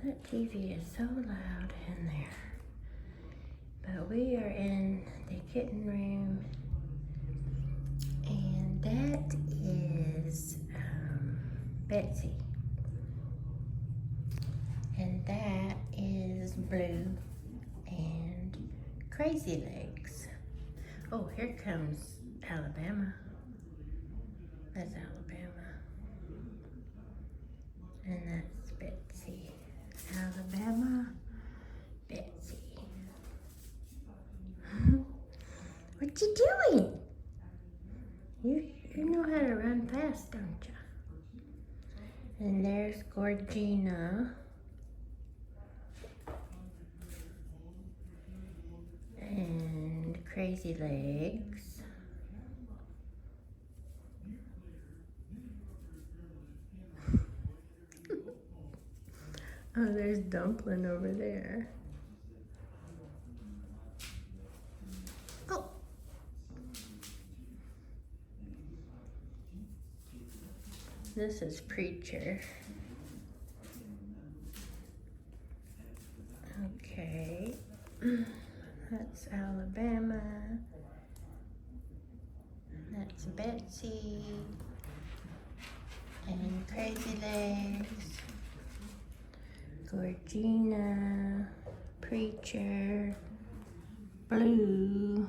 That TV is so loud in there. But we are in the kitten room, and that is Betsy. And that is Blue and Crazy Legs. Oh, here comes Alabama. That's Alabama. And that's Betsy. Alabama, Betsy. What you doing? You know how to run fast, don't you? And there's Gorgina. And Crazy Legs. Oh, there's Dumpling over there. Oh. This is Preacher. Okay. That's Alabama. That's Betsy. And Crazy Legs. Gorgina. Preacher. Blue.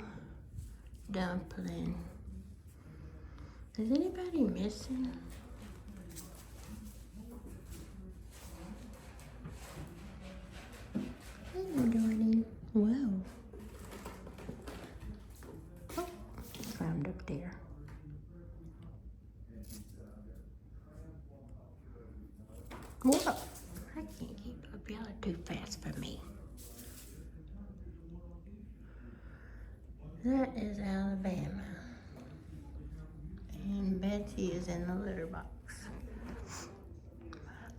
Dumpling. Is anybody missing? Hello, darling. Whoa. Oh, climbed up there. Whoa. I can't keep up. Y'all are too fast for me. That is Alabama. And Betsy is in the litter box.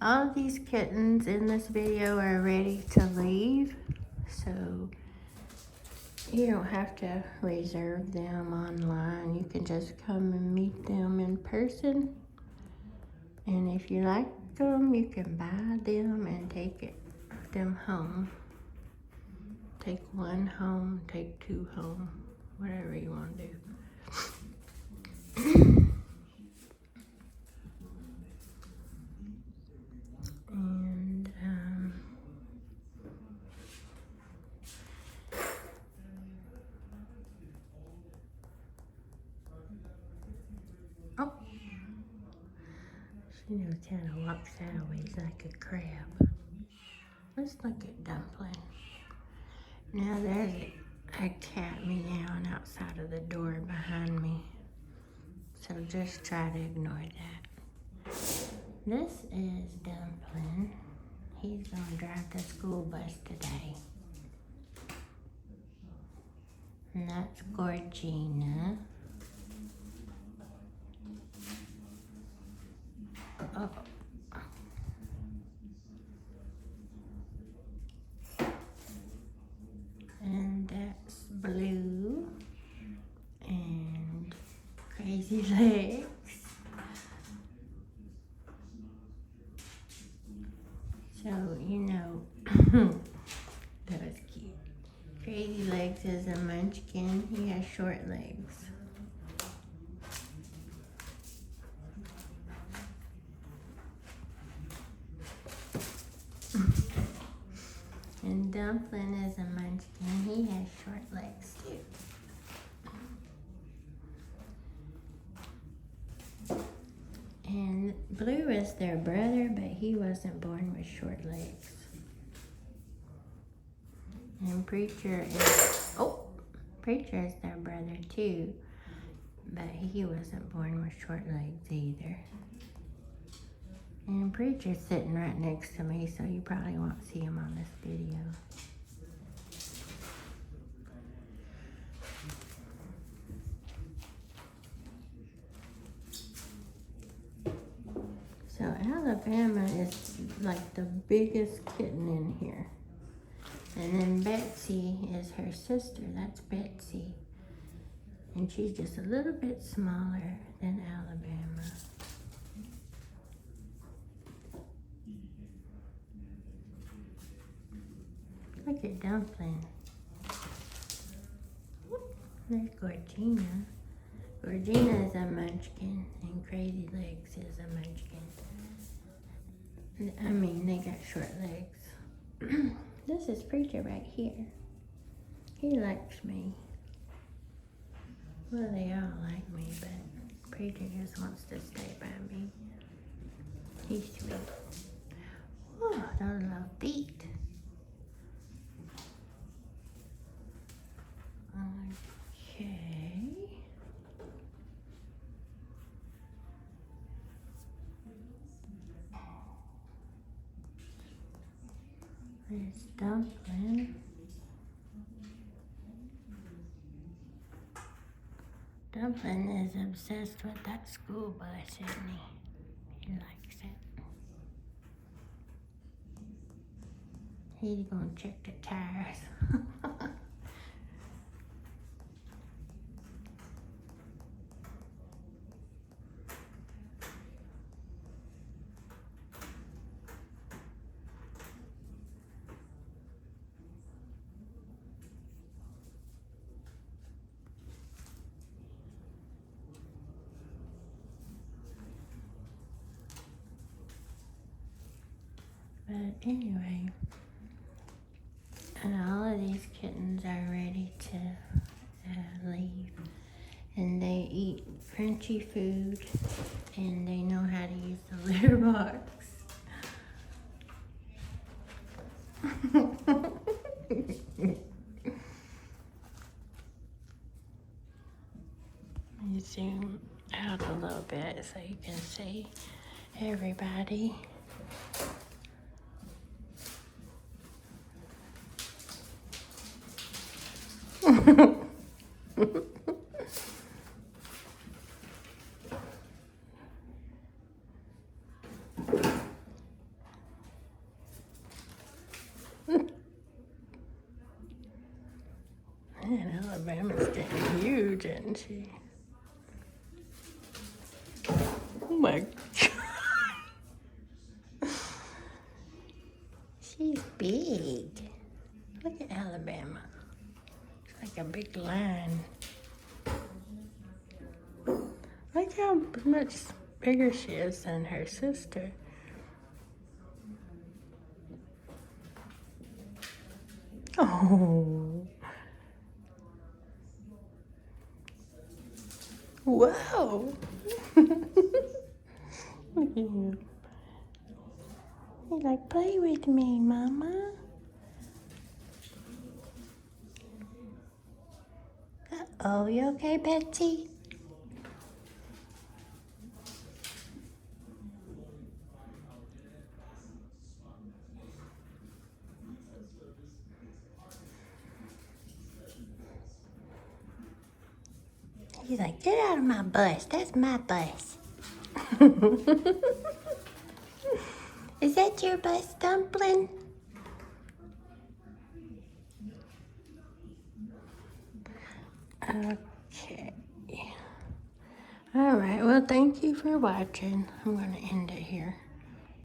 All of these kittens in this video are ready to leave, so you don't have to reserve them online. You can just come and meet them in person. And if you like them, you can buy them and take them home. Take one home, take two home, whatever you want to do. And oh, she knows how to walk sideways like a crab. Let's look at Dumpling. Now there's a cat meowing outside of the door behind me. So just try to ignore that. This is Dumpling. He's gonna drive the school bus today. And that's Gorgina. Oh. And that's Blue and Crazy Legs. So, you know, that was cute. Crazy Legs is a munchkin. He has short legs. And Dumpling is a munchkin. He has short legs too. And Blue is their brother, but he wasn't born with short legs. And Preacher is their brother too, but he wasn't born with short legs either. And Preacher's sitting right next to me, so you probably won't see him on this video. So Alabama is like the biggest kitten in here. And then Betsy is her sister. That's Betsy. And she's just a little bit smaller than Alabama. Look at Dumpling. There's Gorgina. Gorgina is a Munchkin, and Crazy Legs is a Munchkin. I mean, they got short legs. This is Preacher right here. He likes me. Well, they all like me, but Preacher just wants to stay by me. He's sweet. Oh, those little feet. Okay. There's Dumpling. Dumpling is obsessed with that school bus, isn't he? He likes it. He's gonna check the tires. But anyway, and all of these kittens are ready to leave. And they eat crunchy food, and they know how to use the litter box. You zoom out a little bit so you can see everybody. Man, Alabama's getting huge, isn't she? Oh my God. She's big. Look at Alabama. It's like a big line. Look how much bigger she is than her sister. Oh. Whoa. Look at him. He's like, play with me, Mama. Uh-oh, you okay, Betsy? He's like, get out of my bus. That's my bus. Is that your bus, Dumpling? Okay. All right. Well, thank you for watching. I'm going to end it here.